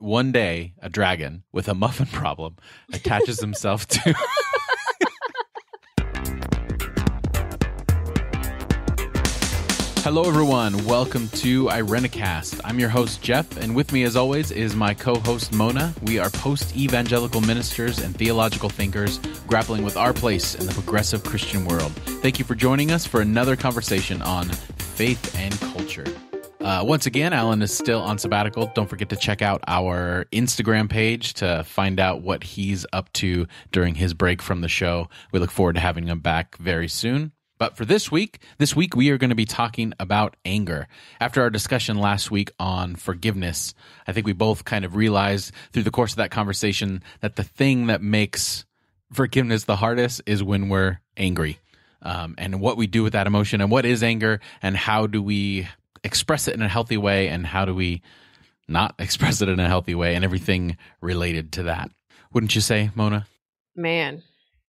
one day a dragon with a muffin problem attaches himself to... Hello, everyone. Welcome to Irenicast. I'm your host, Jeff, and with me, as always, is my co-host, Mona. We are post-evangelical ministers and theological thinkers grappling with our place in the progressive Christian world. Thank you for joining us for another conversation on faith and culture. Once again, Alan is still on sabbatical. Don't forget to check out our Instagram page to find out what he's up to during his break from the show. We look forward to having him back very soon. But for this week we are going to be talking about anger. After our discussion last week on forgiveness, I think we both kind of realized through the course of that conversation that the thing that makes forgiveness the hardest is when we're angry, and what we do with that emotion, and what is anger, and how do we express it in a healthy way, and how do we not express it in a healthy way, and everything related to that. Wouldn't you say, Mona? Man,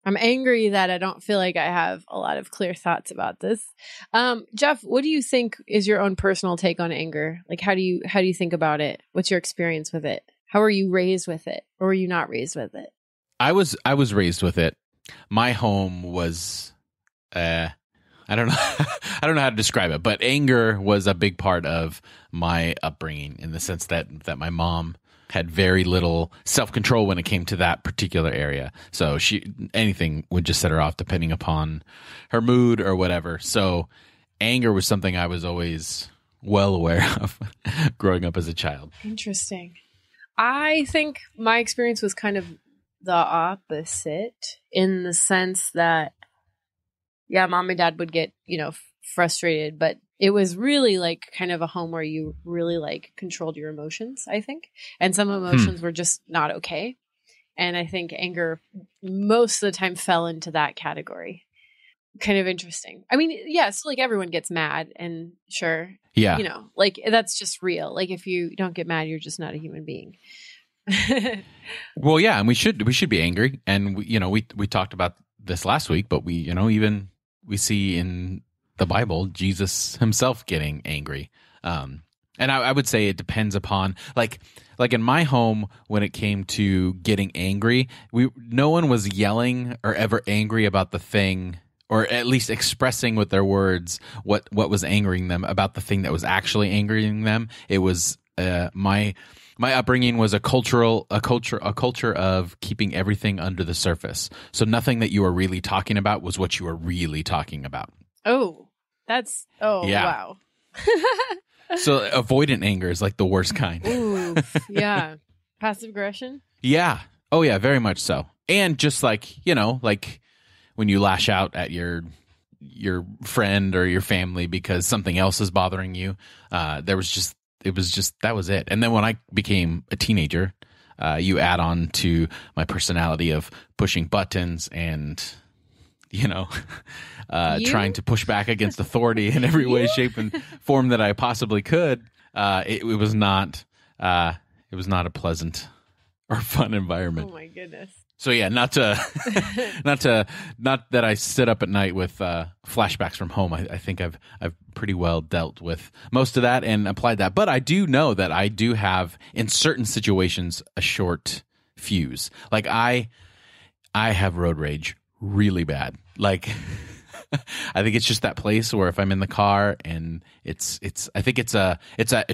I'm angry that I don't feel like I have a lot of clear thoughts about this. Jeff, what do you think is your own personal take on anger? Like, how do you think about it? What's your experience with it? How were you raised with it, or were you not raised with it? I was raised with it. My home was, I don't know, I don't know how to describe it, but anger was a big part of my upbringing in the sense that my mom had very little self-control when it came to that particular area. So anything would just set her off depending upon her mood or whatever. So anger was something I was always well aware of growing up as a child. Interesting. I think my experience was kind of the opposite in the sense that, yeah, mom and dad would get, frustrated, but it was really like kind of a home where you really like controlled your emotions, I think. And some emotions were just not okay. And I think anger most of the time fell into that category. Kind of interesting. I mean, so like everyone gets mad, and sure. Yeah. Like that's just real. Like if you don't get mad, you're just not a human being. Well, yeah, and we should be angry. And we talked about this last week, but we see in the Bible, Jesus himself getting angry. And I would say it depends upon, like in my home, when it came to getting angry, no one was yelling or ever angry about the thing, or at least expressing with their words what was angering them about the thing that was actually angering them. It was my upbringing was a culture of keeping everything under the surface. So nothing that you were really talking about was what you were really talking about. Oh, yeah. Wow. So avoidant anger is like the worst kind. Ooh, yeah. Passive aggression? Yeah. Oh, yeah, very much so. And just like when you lash out at your friend or your family because something else is bothering you, that was it. And then when I became a teenager, you add on to my personality of pushing buttons and trying to push back against authority in every way, shape, and form that I possibly could. It was not a pleasant or fun environment. Oh my goodness. So yeah, not that I sit up at night with flashbacks from home. I think I've pretty well dealt with most of that and applied that. But I do know that I do have in certain situations a short fuse. Like I have road rage really bad. Like I think it's just that place where if I'm in the car and I think it's a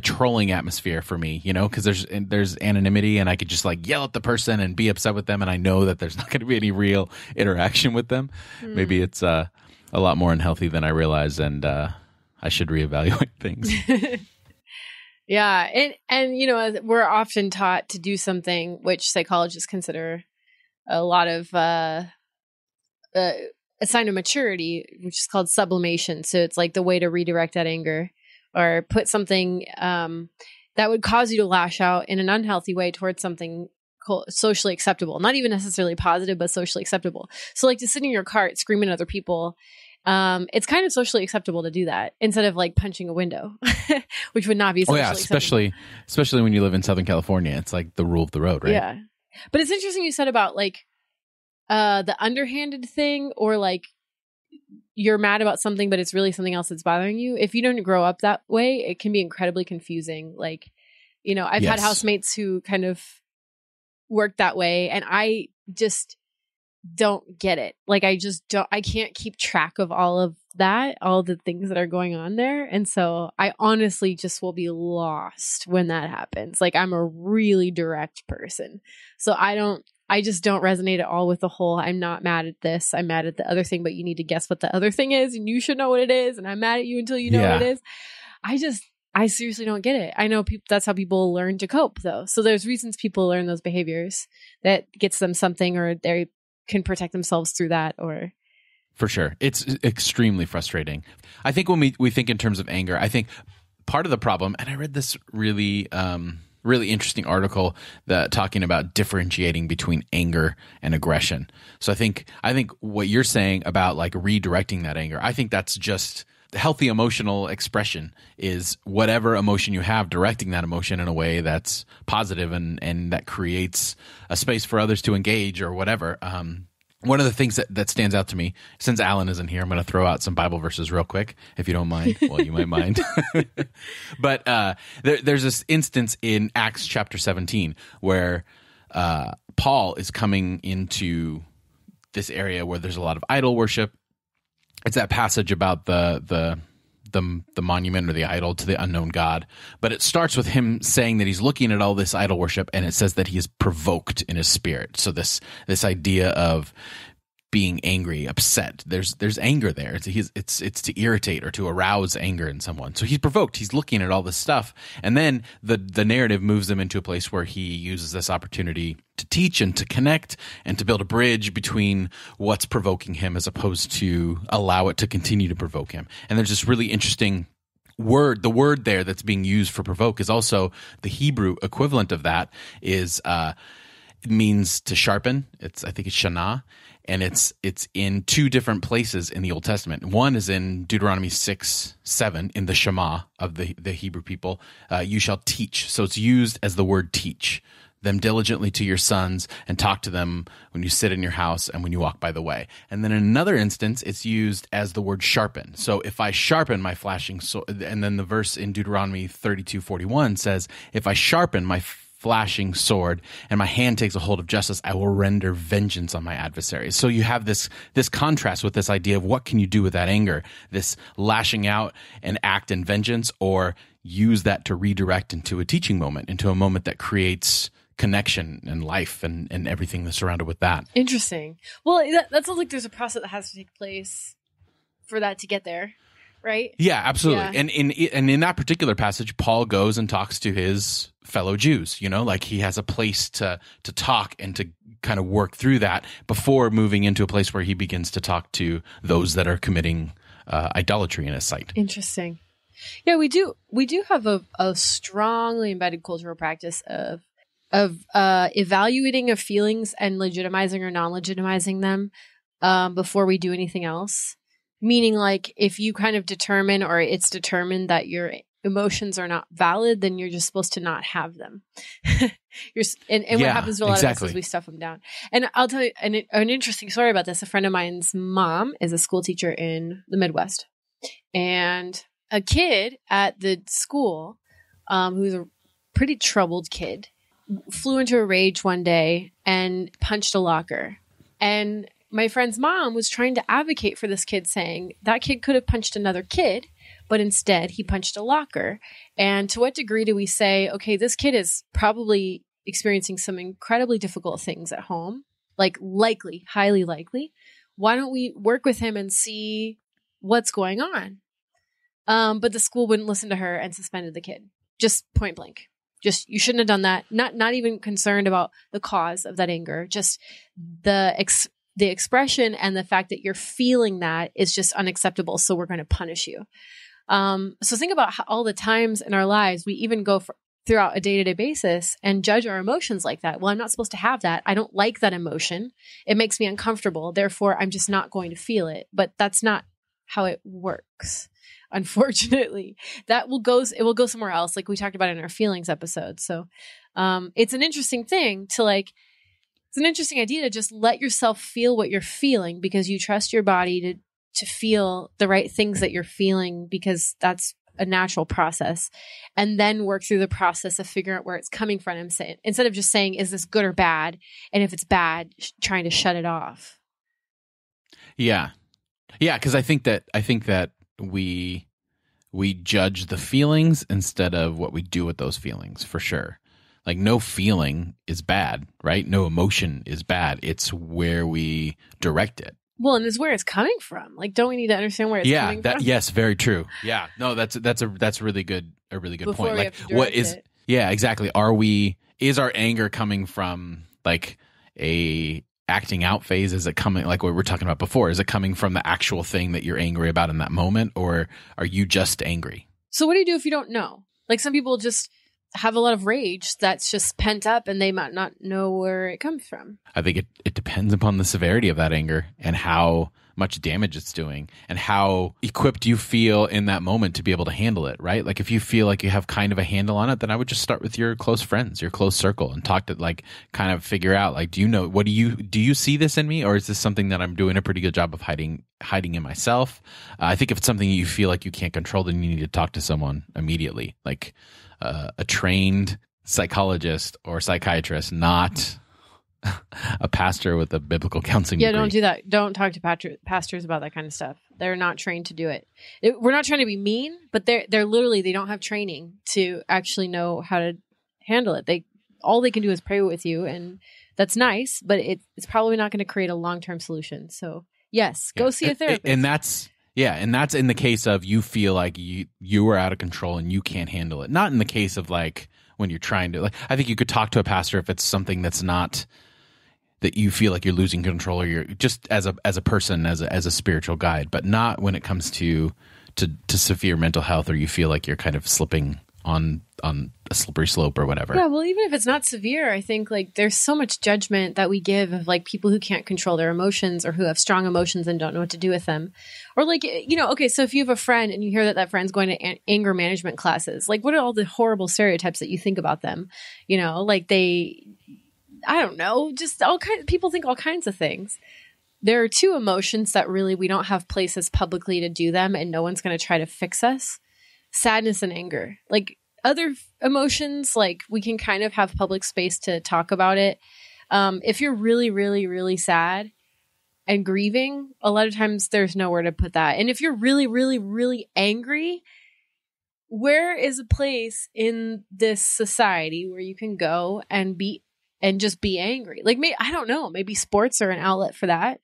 trolling atmosphere for me, because there's anonymity and I could just like yell at the person and be upset with them, and I know that there's not going to be any real interaction with them. Maybe it's a lot more unhealthy than I realize, and I should reevaluate things. Yeah, and we're often taught to do something which psychologists consider a lot of a sign of maturity, which is called sublimation. So it's like the way to redirect that anger or put something that would cause you to lash out in an unhealthy way towards something socially acceptable, not even necessarily positive, but socially acceptable. So like to sit in your car screaming at other people, it's kind of socially acceptable to do that instead of like punching a window, which would not be socially acceptable. Especially when you live in Southern California. It's like the rule of the road, right? Yeah. But it's interesting you said about like the underhanded thing, or like you're mad about something, but it's really something else that's bothering you. If you don't grow up that way, it can be incredibly confusing. Like I've had housemates who kind of work that way, and I just don't get it. Like, I can't keep track of all of that, all the things that are going on there. And so I honestly just will be lost when that happens. Like, I'm a really direct person. So I just don't resonate at all with the whole, I'm not mad at this, I'm mad at the other thing, but you need to guess what the other thing is, and you should know what it is, and I'm mad at you until you know what it is. I seriously don't get it. I know that's how people learn to cope, though. So there's reasons people learn those behaviors that gets them something, or they can protect themselves through that, or... For sure. It's extremely frustrating. I think when we think in terms of anger, I think part of the problem, and I read this really interesting article that talking about differentiating between anger and aggression. So I think what you're saying about like redirecting that anger, I think that's just healthy emotional expression, is whatever emotion you have, directing that emotion in a way that's positive and that creates a space for others to engage or whatever. One of the things that stands out to me, since Alan isn't here, I'm going to throw out some Bible verses real quick, if you don't mind. Well, you might mind. But there's this instance in Acts chapter 17 where Paul is coming into this area where there's a lot of idol worship. It's that passage about the monument or the idol to the unknown God. But it starts with him saying that he's looking at all this idol worship, and it says that he is provoked in his spirit. So this idea of being angry, upset, there's anger there. It's to irritate or to arouse anger in someone. So he's provoked. He's looking at all this stuff. And then the narrative moves him into a place where he uses this opportunity to teach and to connect and to build a bridge between what's provoking him as opposed to allow it to continue to provoke him. And there's this really interesting word. The word there that's being used for provoke is also the Hebrew equivalent of that is it means to sharpen. I think it's shana. And it's in two different places in the Old Testament. One is in Deuteronomy 6:7 in the Shema of the Hebrew people. You shall teach. So it's used as the word teach them diligently to your sons and talk to them when you sit in your house and when you walk by the way. And then in another instance, it's used as the word sharpen. So if I sharpen my flashing sword, and then the verse in Deuteronomy 32:41 says, if I sharpen my flashing sword and my hand takes a hold of justice, I will render vengeance on my adversaries. So you have this contrast with this idea of what can you do with that anger, this lashing out and act in vengeance, or use that to redirect into a teaching moment, into a moment that creates connection and life and everything that's surrounded with that. Interesting. Well, that sounds like there's a process that has to take place for that to get there, right? Yeah, absolutely. Yeah. And in that particular passage, Paul goes and talks to his fellow Jews, like he has a place to talk and to kind of work through that before moving into a place where he begins to talk to those that are committing idolatry in his sight. Interesting. Yeah, we do have a strongly embedded cultural practice of evaluating of feelings and legitimizing or non-legitimizing them before we do anything else. Meaning, like, if you kind of determine, or it's determined that your emotions are not valid, then you're just supposed to not have them. What happens to a lot of us is we stuff them down. And I'll tell you an interesting story about this. A friend of mine's mom is a school teacher in the Midwest, and a kid at the school, who's a pretty troubled kid, flew into a rage one day and punched a locker. And my friend's mom was trying to advocate for this kid, saying that kid could have punched another kid, but instead he punched a locker. And to what degree do we say, okay, this kid is probably experiencing some incredibly difficult things at home, highly likely. Why don't we work with him and see what's going on? But the school wouldn't listen to her and suspended the kid, just point blank. Just, you shouldn't have done that. Not even concerned about the cause of that anger. Just the expression and the fact that you're feeling that is just unacceptable. So we're going to punish you. So think about all the times in our lives we even go throughout a day-to-day basis and judge our emotions like that. Well, I'm not supposed to have that. I don't like that emotion. It makes me uncomfortable. Therefore, I'm just not going to feel it. But that's not how it works. Unfortunately, it will go somewhere else, like we talked about in our feelings episode. So it's an interesting thing to it's an interesting idea to just let yourself feel what you're feeling, because you trust your body to feel the right things that you're feeling, because that's a natural process, and then work through the process of figuring out where it's coming from. Instead of just saying, is this good or bad? And if it's bad, trying to shut it off. Yeah. Yeah. Cause I think that we judge the feelings instead of what we do with those feelings, for sure. Like, no feeling is bad, right? No emotion is bad. It's where we direct it. Well, and it's where it's coming from. Like, don't we need to understand where it's coming from? Yes, very true. Yeah, no, that's a really good Before point. We Like, have to what direct is? it. Yeah, exactly. Is our anger coming from like a acting out phase? Is it coming, like what we were talking about before? Is it coming from the actual thing that you're angry about in that moment, or are you just angry? So what do you do if you don't know? Like, some people just have a lot of rage that's just pent up and they might not know where it comes from. I think it depends upon the severity of that anger and how much damage it's doing and how equipped you feel in that moment to be able to handle it, right? Like, if you feel like you have kind of a handle on it, then I would just start with your close friends, your close circle, and talk to, like, kind of figure out, like, do you see this in me, or is this something that I'm doing a pretty good job of hiding in myself? I think if it's something you feel like you can't control, then you need to talk to someone immediately, like a trained psychologist or psychiatrist, not a pastor with a biblical counseling degree. Don't do that. Don't talk to pastors about that kind of stuff. They're not trained to do it. We're not trying to be mean, but they're literally, they don't have training to actually know how to handle it. All they can do is pray with you, and that's nice, but it's probably not going to create a long-term solution. So yes, go see a therapist. And that's in the case of you feel like you are out of control and you can't handle it. Not in the case of, like, when you're trying to, like, I think you could talk to a pastor if it's something that's not, that you feel like you're losing control, or you're just as a person, as a spiritual guide, but not when it comes to severe mental health, or you feel like you're kind of slipping on a slippery slope or whatever. Yeah, well, even if it's not severe, I think, like, there's so much judgment that we give of, like, people who can't control their emotions, or who have strong emotions and don't know what to do with them. Or, like, okay, so if you have a friend and you hear that friend's going to anger management classes, like, what are all the horrible stereotypes that you think about them? Like, I don't know, just people think all kinds of things. There are two emotions that really, we don't have places publicly to do them, and no one's going to try to fix us. Sadness and anger. Like, other emotions, like, we can kind of have public space to talk about it. If you're really, really, really sad and grieving, a lot of times there's nowhere to put that. And if you're really, really, really angry, where is a place in this society where you can go and just be angry? Like, I don't know, maybe sports are an outlet for that.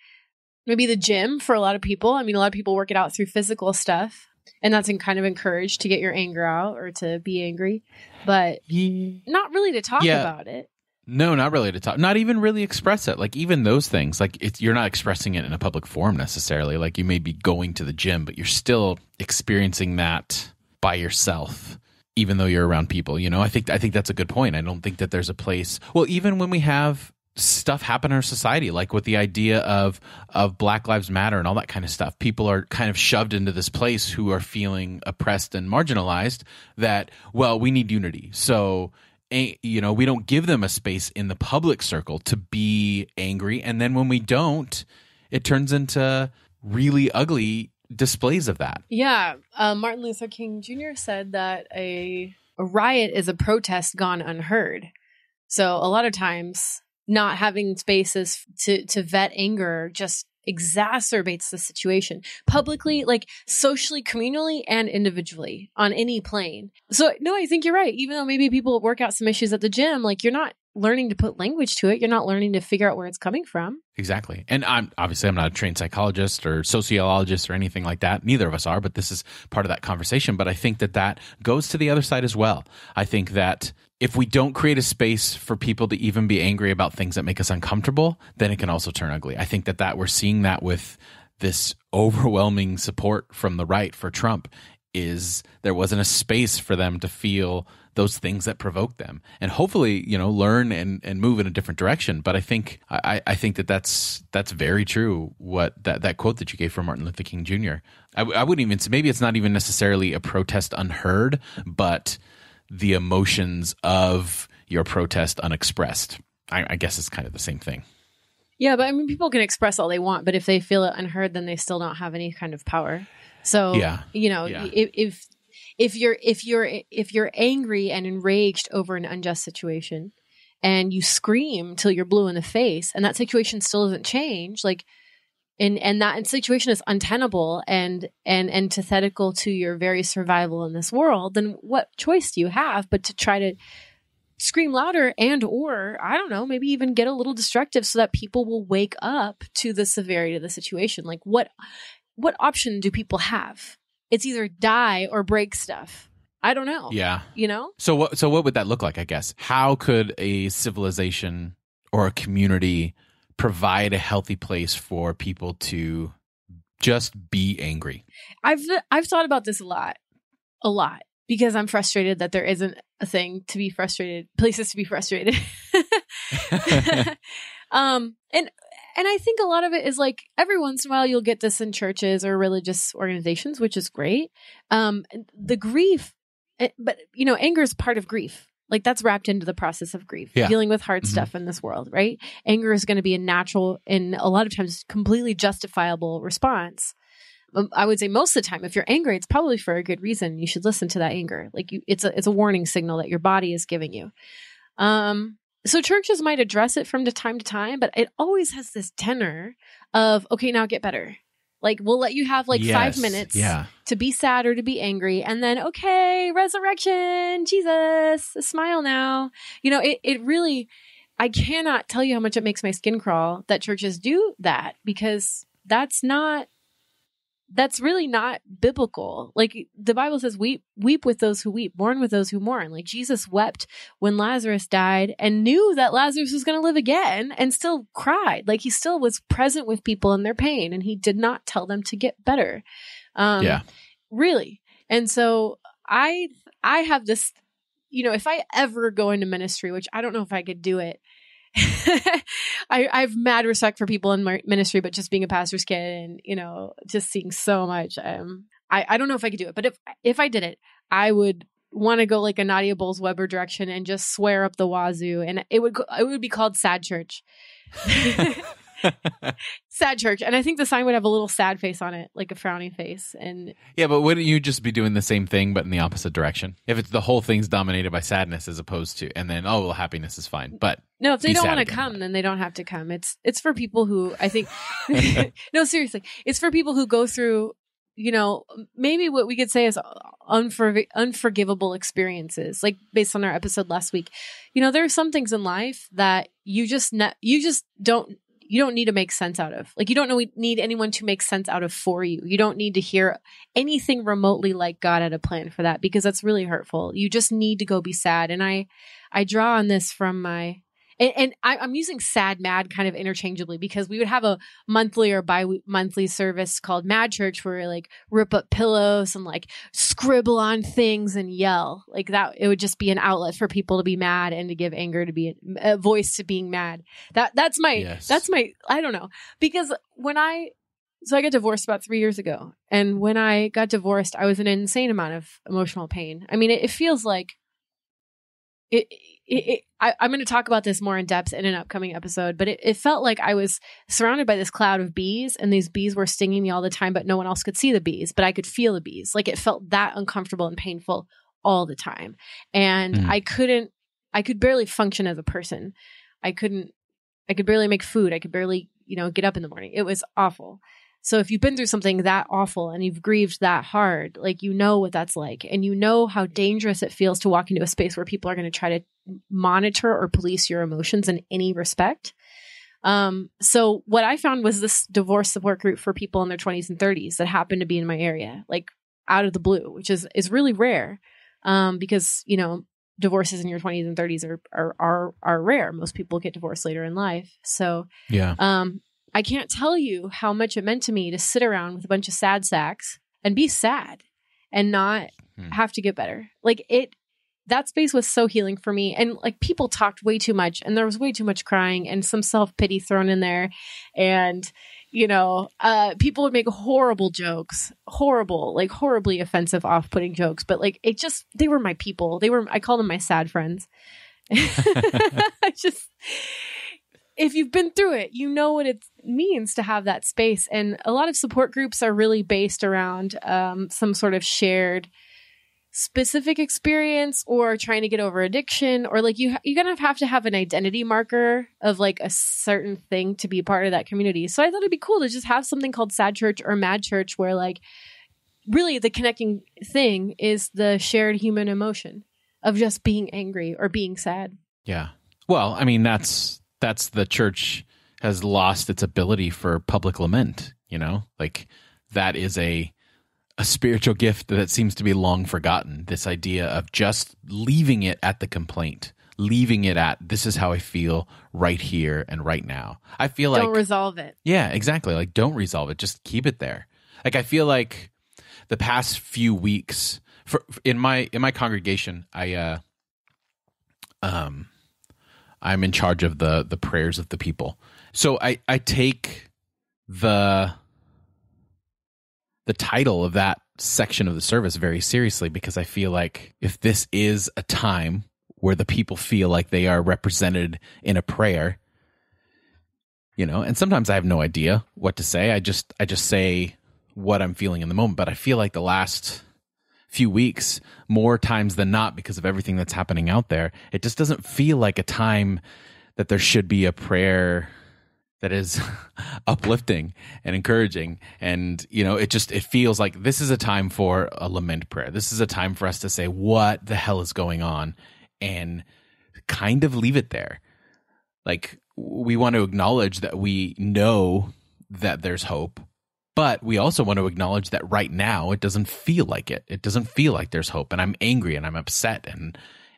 Maybe the gym for a lot of people. I mean, a lot of people work it out through physical stuff, and that's kind of encouraged to get your anger out or to be angry, but not really to talk about it. No, not really to talk, not even really express it. Like, even those things, like, you're not expressing it in a public forum necessarily. Like, you may be going to the gym, but you're still experiencing that by yourself, even though you're around people. I think that's a good point. I don't think that there's a place. Well, even when we have stuff happen in our society, like with the idea of Black Lives Matter and all that kind of stuff, people are kind of shoved into this place who are feeling oppressed and marginalized, that, well, we need unity. So, we don't give them a space in the public circle to be angry. And then when we don't, it turns into really ugly displays of that. Yeah. Martin Luther King Jr. said that a riot is a protest gone unheard. So a lot of times, not having spaces to vet anger just exacerbates the situation publicly, like socially, communally, and individually on any plane. So no, I think you're right. Even though maybe people work out some issues at the gym, like, you're not learning to put language to it. You're not learning to figure out where it's coming from. Exactly. And I'm not a trained psychologist or sociologist or anything like that. Neither of us are, but this is part of that conversation. But I think that goes to the other side as well. I think that if we don't create a space for people to even be angry about things that make us uncomfortable, then it can also turn ugly. I think that we're seeing that with this overwhelming support from the right for Trump, is there wasn't a space for them to feel those things that provoke them, and hopefully, learn and move in a different direction. But I think that's very true. What that quote that you gave from Martin Luther King Jr. I wouldn't even say, maybe it's not even necessarily a protest unheard, but the emotions of your protest unexpressed. I guess it's kind of the same thing. Yeah, but I mean, people can express all they want, but if they feel it unheard, then they still don't have any kind of power. So, if you're angry and enraged over an unjust situation and you scream till you're blue in the face and that situation still doesn't change, like, and that situation is untenable and antithetical to your very survival in this world, then what choice do you have but to try to scream louder and or, I don't know, maybe even get a little destructive so that people will wake up to the severity of the situation? Like, what option do people have? It's either die or break stuff. I don't know. Yeah. You know? So what would that look like, I guess? How could a civilization or a community provide a healthy place for people to just be angry? I've thought about this a lot, because I'm frustrated that there isn't a thing to be frustrated, places to be frustrated. And I think a lot of it is like every once in a while you'll get this in churches or religious organizations, which is great. The grief, but you know, anger is part of grief. Like that's wrapped into the process of grief, dealing with hard stuff in this world, right? Anger is going to be a natural and a lot of times completely justifiable response. I would say most of the time, if you're angry, it's probably for a good reason. You should listen to that anger. Like it's a warning signal that your body is giving you. So churches might address it from time to time, but it always has this tenor of, okay, now get better. Like we'll let you have like 5 minutes to be sad or to be angry. And then, okay, resurrection, Jesus, smile now. You know, it really, I cannot tell you how much it makes my skin crawl that churches do that, because that's really not biblical. Like the Bible says, weep with those who weep, mourn with those who mourn. Like Jesus wept when Lazarus died and knew that Lazarus was going to live again and still cried. Like he still was present with people in their pain and he did not tell them to get better. Really. And so I have this, you know, if I ever go into ministry, which I don't know if I could do it, I have mad respect for people in ministry, but just being a pastor's kid and, you know, just seeing so much, I don't know if I could do it, but if I did it, I would want to go like a Nadia Bolz-Weber direction and just swear up the wazoo, and it would be called Sad Church. Sad Church. And I think the sign would have a little sad face on it, like a frowny face. And yeah, but wouldn't you just be doing the same thing but in the opposite direction? If it's the whole thing's dominated by sadness as opposed to, and then, oh, well, happiness is fine. But no, if they don't want to come, then they don't have to come. It's for people who, I think, no, seriously, it's for people who go through, you know, maybe what we could say is unforgivable experiences, like based on our episode last week. You know, there are some things in life that you don't need to make sense out of. Like, you don't need anyone to make sense out of for you. You don't need to hear anything remotely like God had a plan for that, because that's really hurtful. You just need to go be sad. And I draw on this from my, and I'm using sad, mad kind of interchangeably, because we would have a monthly or bi-monthly service called Mad Church where we like rip up pillows and like scribble on things and yell like that. It would just be an outlet for people to be mad and to give anger, to be a voice to being mad. That's my, I don't know, because I got divorced about 3 years ago. And when I got divorced, I was in an insane amount of emotional pain. I mean, it feels like I'm going to talk about this more in depth in an upcoming episode, but it felt like I was surrounded by this cloud of bees, and these bees were stinging me all the time, but no one else could see the bees, but I could feel the bees. Like it felt that uncomfortable and painful all the time. And I could barely function as a person. I could barely make food. I could barely, you know, get up in the morning. It was awful. So if you've been through something that awful and you've grieved that hard, like, you know what that's like, and you know how dangerous it feels to walk into a space where people are going to try to monitor or police your emotions in any respect. So what I found was this divorce support group for people in their 20s and 30s that happened to be in my area, like out of the blue, which is really rare, because, you know, divorces in your 20s and 30s are rare. Most people get divorced later in life. So I can't tell you how much it meant to me to sit around with a bunch of sad sacks and be sad and not have to get better. Like that space was so healing for me. And like people talked way too much, and there was way too much crying and some self-pity thrown in there. And, you know, people would make horrible jokes, horribly offensive, off-putting jokes. But like, they were my people. I call them my sad friends. If you've been through it, you know what it means to have that space. And a lot of support groups are really based around some sort of shared specific experience or trying to get over addiction, or like you're gonna have to have an identity marker of like a certain thing to be part of that community. So I thought it'd be cool to just have something called Sad Church or Mad Church, where like really the connecting thing is the shared human emotion of just being angry or being sad. Yeah. Well, I mean, that's the church has lost its ability for public lament, like that is a spiritual gift that seems to be long forgotten. This idea of just leaving it at the complaint, leaving it at, this is how I feel right here and right now. I feel like don't resolve it. Yeah, exactly. Like don't resolve it. Just keep it there. Like I feel like the past few weeks in my congregation, I'm in charge of the prayers of the people. So I take the title of that section of the service very seriously, because I feel like if this is a time where the people feel like they are represented in a prayer, and sometimes I have no idea what to say. I just say what I'm feeling in the moment. But I feel like the last few weeks, more times than not, because of everything that's happening out there, it just doesn't feel like a time that there should be a prayer that is uplifting and encouraging. And, it feels like this is a time for a lament prayer. This is a time for us to say, what the hell is going on? And kind of leave it there. Like, we want to acknowledge that we know that there's hope, but we also want to acknowledge that right now it doesn't feel like it. It doesn't feel like there's hope. And I'm angry and I'm upset.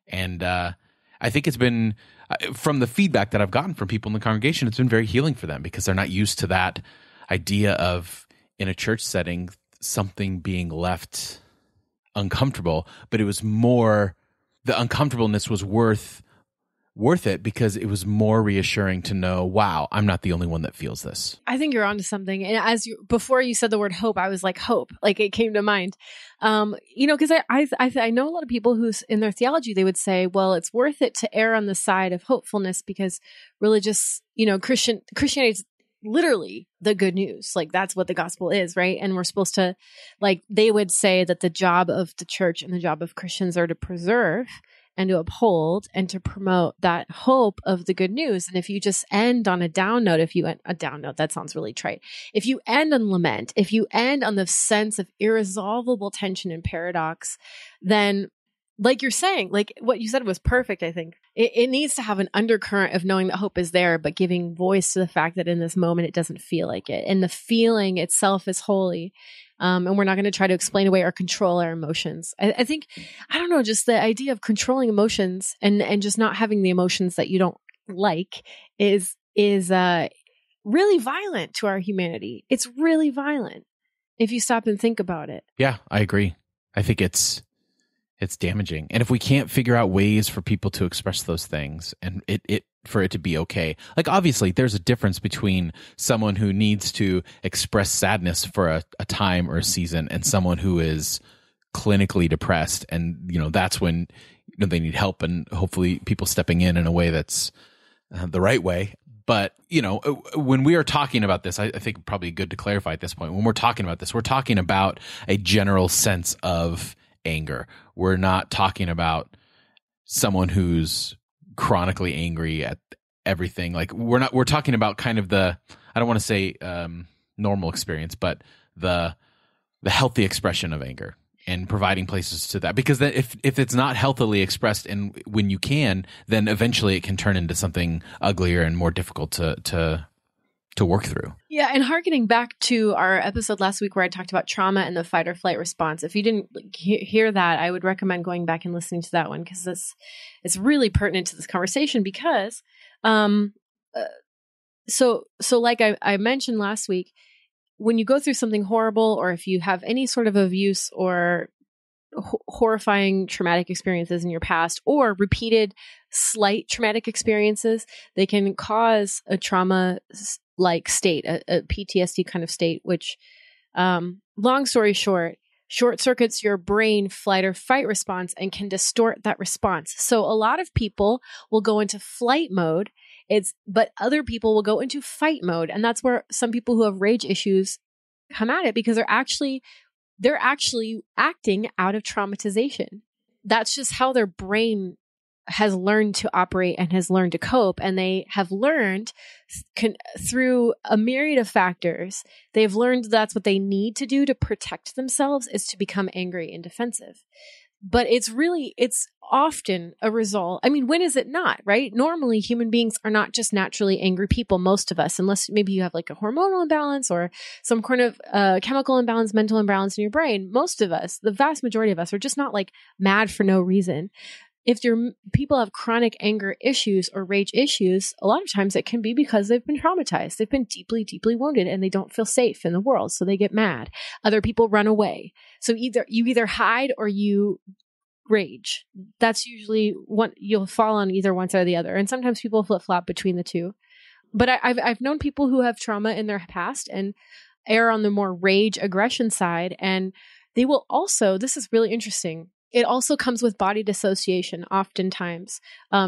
And I think it's been, from the feedback that I've gotten from people in the congregation, it's been very healing for them, because they're not used to that idea of, in a church setting, something being left uncomfortable. But it was more, the uncomfortableness was worth it, because it was more reassuring to know, wow, I'm not the only one that feels this. I think you're onto something. And before you said the word hope, I was like, hope, like it came to mind. Because I know a lot of people who's in their theology, they would say, well, it's worth it to err on the side of hopefulness, because religious, Christianity is literally the good news. Like that's what the gospel is, right? And we're supposed to, like, they would say that the job of the church and the job of Christians are to preserve and to uphold and to promote that hope of the good news. And if you just end on a down note, that sounds really trite. If you end on lament, if you end on the sense of irresolvable tension and paradox, then, like you're saying, like what you said was perfect, I think. It needs to have an undercurrent of knowing that hope is there, but giving voice to the fact that in this moment it doesn't feel like it. And the feeling itself is holy. And we're not going to try to explain away or control our emotions. I think, I don't know, just the idea of controlling emotions and just not having the emotions that you don't like is really violent to our humanity. It's really violent if you stop and think about it. Yeah, I agree. I think it's damaging. And if we can't figure out ways for people to express those things and for it to be okay. Like, obviously, there's a difference between someone who needs to express sadness for a time or a season and someone who is clinically depressed. And, that's when they need help, and hopefully people stepping in a way that's the right way. But, when we are talking about this, I think probably good to clarify at this point, when we're talking about this, we're talking about a general sense of anger. We're not talking about someone who's chronically angry at everything. Like we're talking about kind of I don't want to say normal experience, but the healthy expression of anger, and providing places to that. Because then if it's not healthily expressed, and when you can, then eventually it can turn into something uglier and more difficult to work through. Yeah, and harkening back to our episode last week where I talked about trauma and the fight or flight response, if you didn't hear that, I would recommend going back and listening to that one, because it's really pertinent to this conversation. Because, so like I mentioned last week, when you go through something horrible, or if you have any sort of abuse or horrifying traumatic experiences in your past, or repeated slight traumatic experiences, they can cause a trauma like state, a PTSD kind of state, which, long story short circuits your brain flight or fight response and can distort that response. So a lot of people will go into flight mode, but other people will go into fight mode. And that's where some people who have rage issues come at it, because they're actually they're actually acting out of traumatization. That's just how their brain has learned to operate and has learned to cope. And they have learned through a myriad of factors, they've learned that's what they need to do to protect themselves, is to become angry and defensive. But it's often a result. I mean, when is it not, right? Normally, human beings are not just naturally angry people, most of us, unless maybe you have like a hormonal imbalance or some kind of chemical imbalance, mental imbalance in your brain. Most of us, the vast majority of us, are just not like mad for no reason. If people have chronic anger issues or rage issues, a lot of times it can be because they've been traumatized. They've been deeply, deeply wounded and they don't feel safe in the world. So they get mad. Other people run away. So you either hide or you rage. That's usually what you'll fall on, either one side or the other. And sometimes people flip flop between the two. But I've known people who have trauma in their past and err on the more rage aggression side. And they will also, this is really interesting, it also comes with body dissociation, oftentimes,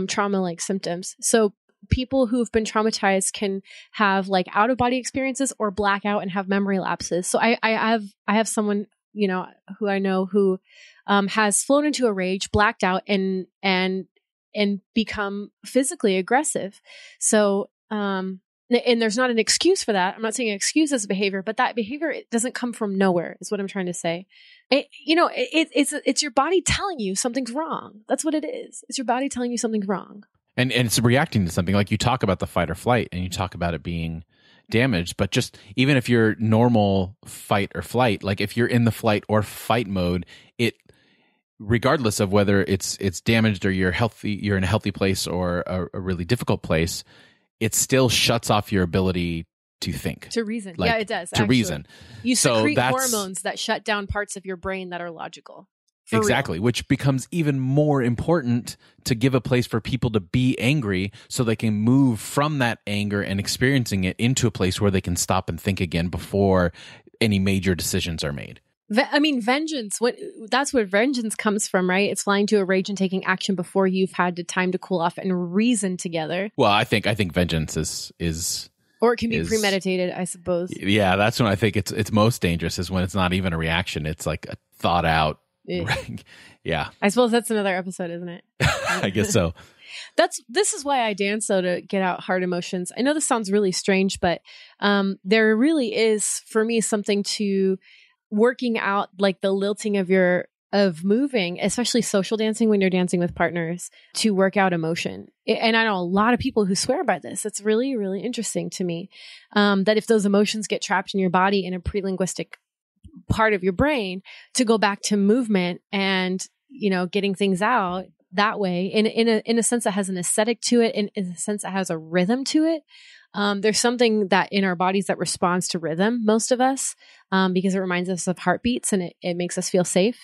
trauma-like symptoms. So people who've been traumatized can have like out-of-body experiences or black out and have memory lapses. So I have someone, who I know who has flown into a rage, blacked out, and become physically aggressive. So, and there's not an excuse for that. I'm not saying excuse as behavior, but that behavior, it doesn't come from nowhere, is what I'm trying to say. It's your body telling you something's wrong. That's what it is. It's your body telling you something's wrong. And it's reacting to something. Like you talk about the fight or flight and you talk about it being damaged, but just even if you're normal fight or flight, like if you're in the flight or fight mode, it, regardless of whether it's damaged or you're in a healthy place or a really difficult place, it still shuts off your ability to think. To reason. Like, yeah, it does. To reason. You secrete hormones that shut down parts of your brain that are logical. Exactly, which becomes even more important to give a place for people to be angry so they can move from that anger and experiencing it into a place where they can stop and think again before any major decisions are made. I mean, vengeance, that's where vengeance comes from, right? It's flying to a rage and taking action before you've had the time to cool off and reason together. Well, I think vengeance is or it can be premeditated, I suppose. Yeah, that's when I think it's most dangerous, is when it's not even a reaction. It's like a thought out. Yeah. I suppose that's another episode, isn't it? I guess so. This is why I dance, though, to get out hard emotions. I know this sounds really strange, but there really is, for me, something to working out, like the lilting of moving, especially social dancing when you're dancing with partners, to work out emotion. And I know a lot of people who swear by this. It's really, really interesting to me that if those emotions get trapped in your body in a pre-linguistic part of your brain, to go back to movement and, getting things out that way in a sense that has an aesthetic to it, in a sense that has a rhythm to it. There's something that in our bodies that responds to rhythm, most of us, because it reminds us of heartbeats and it makes us feel safe,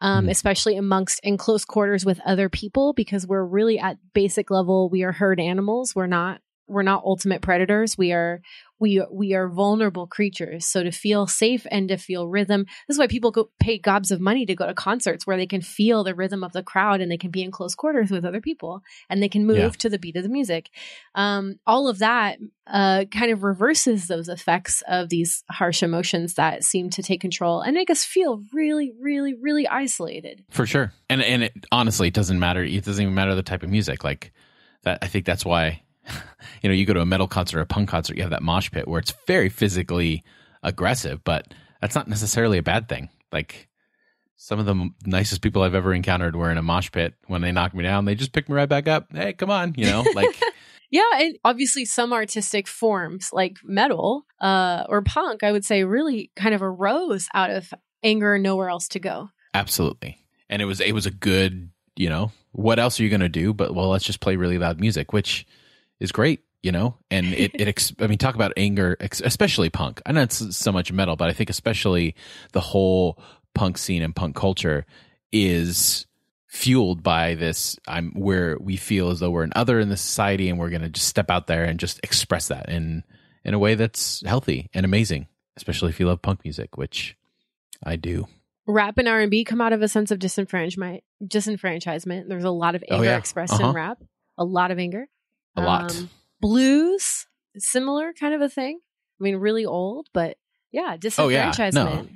especially in close quarters with other people, because we're really at basic level, we are herd animals. We're not ultimate predators. We are vulnerable creatures. So to feel safe and to feel rhythm, this is why people pay gobs of money to go to concerts, where they can feel the rhythm of the crowd and they can be in close quarters with other people and they can move to the beat of the music. All of that kind of reverses those effects of these harsh emotions that seem to take control and make us feel really, really, really isolated. For sure. And it honestly, it doesn't matter. It doesn't even matter the type of music. Like that, I think that's why, you go to a metal concert or a punk concert, you have that mosh pit where it's very physically aggressive, but that's not necessarily a bad thing. Like some of the nicest people I've ever encountered were in a mosh pit. When they knocked me down, they just picked me right back up. Hey, come on, like. Yeah, and obviously some artistic forms like metal or punk, I would say, really kind of arose out of anger and nowhere else to go. Absolutely. And it was a good, what else are you going to do? But let's just play really loud music, which is great, and talk about anger, especially punk. I know it's so much metal, but I think especially the whole punk scene and punk culture is fueled by this. Where we feel as though we're an other in the society, and we're going to just step out there and just express that in a way that's healthy and amazing, especially if you love punk music, which I do. Rap and R&B come out of a sense of disenfranchisement. There's a lot of anger expressed in rap, a lot of anger. A lot. Blues, similar kind of a thing. I mean, really old, but yeah, disenfranchisement. Oh, yeah. No.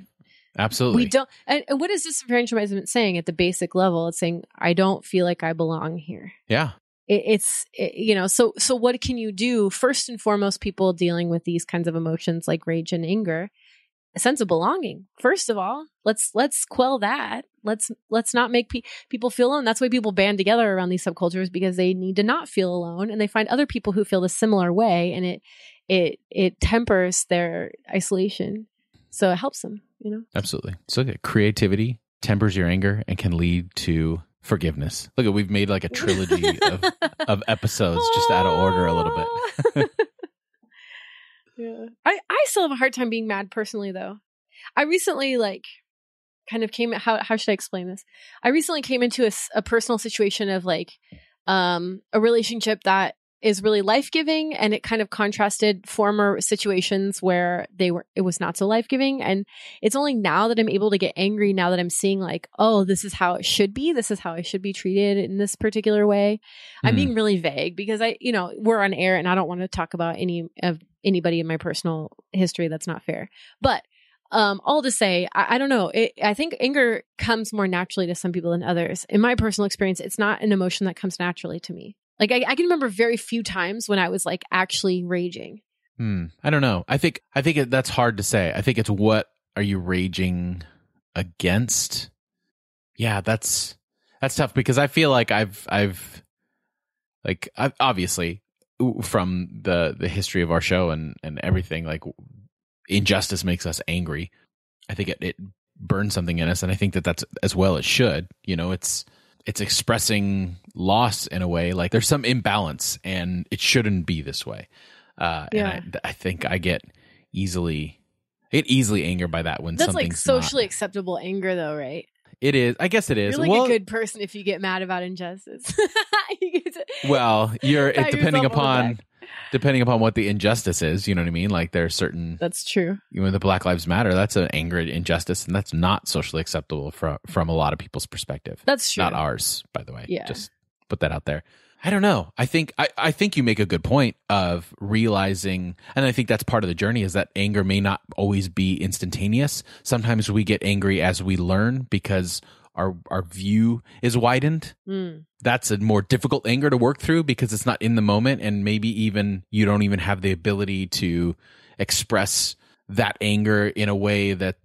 Absolutely. We don't. And what is disenfranchisement saying at the basic level? It's saying, I don't feel like I belong here. Yeah. So what can you do? First and foremost, people dealing with these kinds of emotions like rage and anger, a sense of belonging. First of all, let's quell that. Let's not make people feel alone. That's why people band together around these subcultures, because they need to not feel alone, and they find other people who feel the similar way, and it tempers their isolation. So it helps them, Absolutely. So creativity tempers your anger and can lead to forgiveness. Look, we've made like a trilogy of episodes just out of order a little bit. Yeah. I still have a hard time being mad personally, though. I recently kind of came, how should I explain this? I recently came into a personal situation of a relationship that is really life-giving, and it kind of contrasted former situations where it was not so life-giving. And it's only now that I'm able to get angry, now that I'm seeing oh, this is how it should be. This is how I should be treated in this particular way. I'm being really vague because we're on air and I don't want to talk about anybody in my personal history. That's not fair. But all to say, I don't know. I think anger comes more naturally to some people than others. In my personal experience, it's not an emotion that comes naturally to me. I can remember very few times when I was actually raging. I don't know. I think that's hard to say. I think it's what are you raging against? Yeah, that's tough, because I feel like I've obviously from the history of our show and everything, injustice makes us angry. I think it burns something in us, and I think that's as well it should. It's expressing loss in a way. There's some imbalance, and it shouldn't be this way. And I think I get easily angered by that when that's something's socially not acceptable anger, though, right? It is. I guess it is. You're a good person if you get mad about injustice. Well, depending upon what the injustice is, you know what I mean? There's certain. That's true. The Black Lives Matter, that's an anger at injustice, and that's not socially acceptable from a lot of people's perspective. That's true. Not ours, by the way. Yeah. Just put that out there. I don't know. I think you make a good point of realizing, and I think that's part of the journey, is that anger may not always be instantaneous. Sometimes we get angry as we learn because our view is widened. That's a more difficult anger to work through because it's not in the moment, and maybe even you don't even have the ability to express that anger in a way that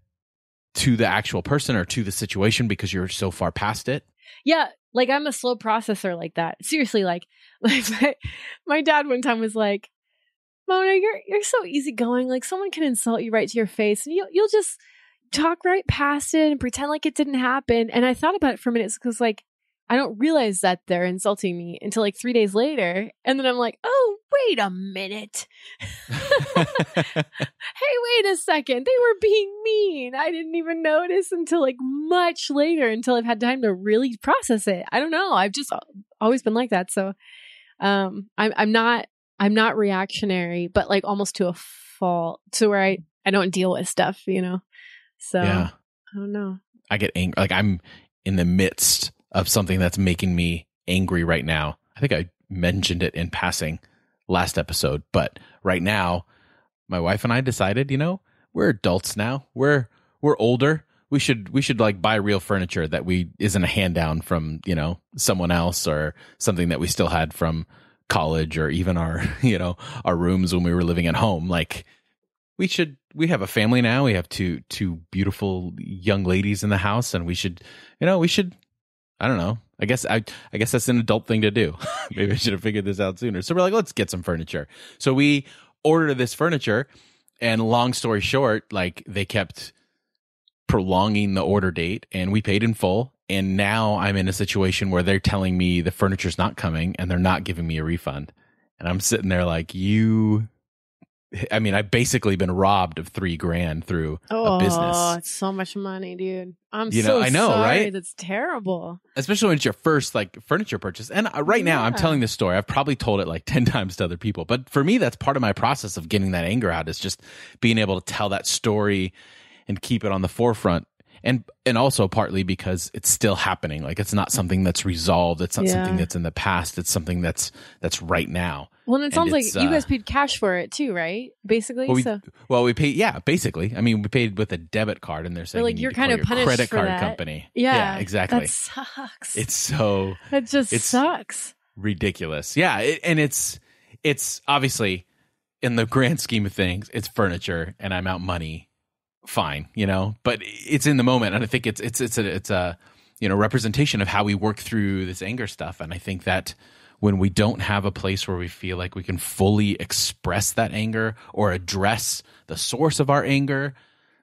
to the actual person or to the situation because you're so far past it. Yeah. I'm a slow processor like that. Seriously, my dad one time was like, Mona, you're so easygoing. Someone can insult you right to your face and you'll just talk right past it and pretend like it didn't happen. And I thought about it for a minute because I don't realize that they're insulting me until 3 days later. And then I'm like, oh, wait a minute. Hey, wait a second. They were being mean. I didn't even notice until much later, until I've had time to really process it. I don't know. I've just always been like that. So I'm not reactionary, but almost to a fault, to where I don't deal with stuff, So yeah. I don't know. I get angry. I'm in the midst of something that's making me angry right now. I think I mentioned it in passing last episode, but right now, my wife and I decided, we're adults now. We're older. We should buy real furniture that isn't a hand down from, someone else, or something that we still had from college, or even our, our rooms when we were living at home. We have a family now. We have two beautiful young ladies in the house, and we should, I don't know. I guess that's an adult thing to do. Maybe I should have figured this out sooner. So we're like, let's get some furniture. So we ordered this furniture, and long story short, they kept prolonging the order date, and we paid in full. And now I'm in a situation where they're telling me the furniture's not coming and they're not giving me a refund. And I'm sitting there I've basically been robbed of $3,000 through a business. Oh, it's so much money, dude. I know, sorry. Right? That's terrible. Especially when it's your first furniture purchase. And right now I'm telling this story. I've probably told it 10 times to other people. But for me, that's part of my process of getting that anger out, is just being able to tell that story and keep it on the forefront. and also partly because it's still happening. Like it's not something that's resolved. It's not something that's in the past. It's something that's right now. Well, and it sounds like you guys paid cash for it too, right? Basically, we paid. Yeah, basically. I mean, we paid with a debit card, and they're saying like you're kind of punished credit for card that. company. Yeah, exactly. That sucks. It's so. It just sucks. Ridiculous. Yeah, and it's obviously in the grand scheme of things, it's furniture, and I'm out money. Fine, but it's in the moment, and I think it's a representation of how we work through this anger stuff. And I think that when we don't have a place where we feel like we can fully express that anger or address the source of our anger,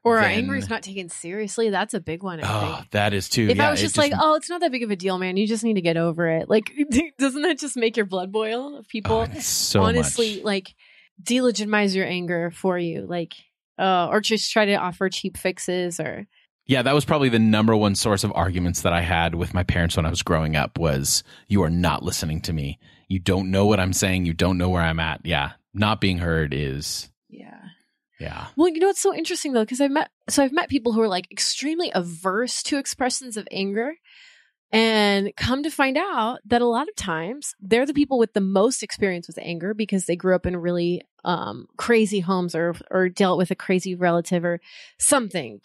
or our anger is not taken seriously, that's a big one. I think that is too. If I was just like, it's not that big of a deal, man, you just need to get over it. Like, doesn't that just make your blood boil? If people honestly like delegitimize your anger for you, like, or just try to offer cheap fixes or. Yeah, that was probably the number one source of arguments that I had with my parents when I was growing up was, you are not listening to me. You don't know what I'm saying. You don't know where I'm at. Yeah. Not being heard is. Yeah. Well, it's so interesting though, because I've met people who are like extremely averse to expressions of anger, and come to find out that a lot of times they're the people with the most experience with anger because they grew up in really crazy homes or dealt with a crazy relative or something,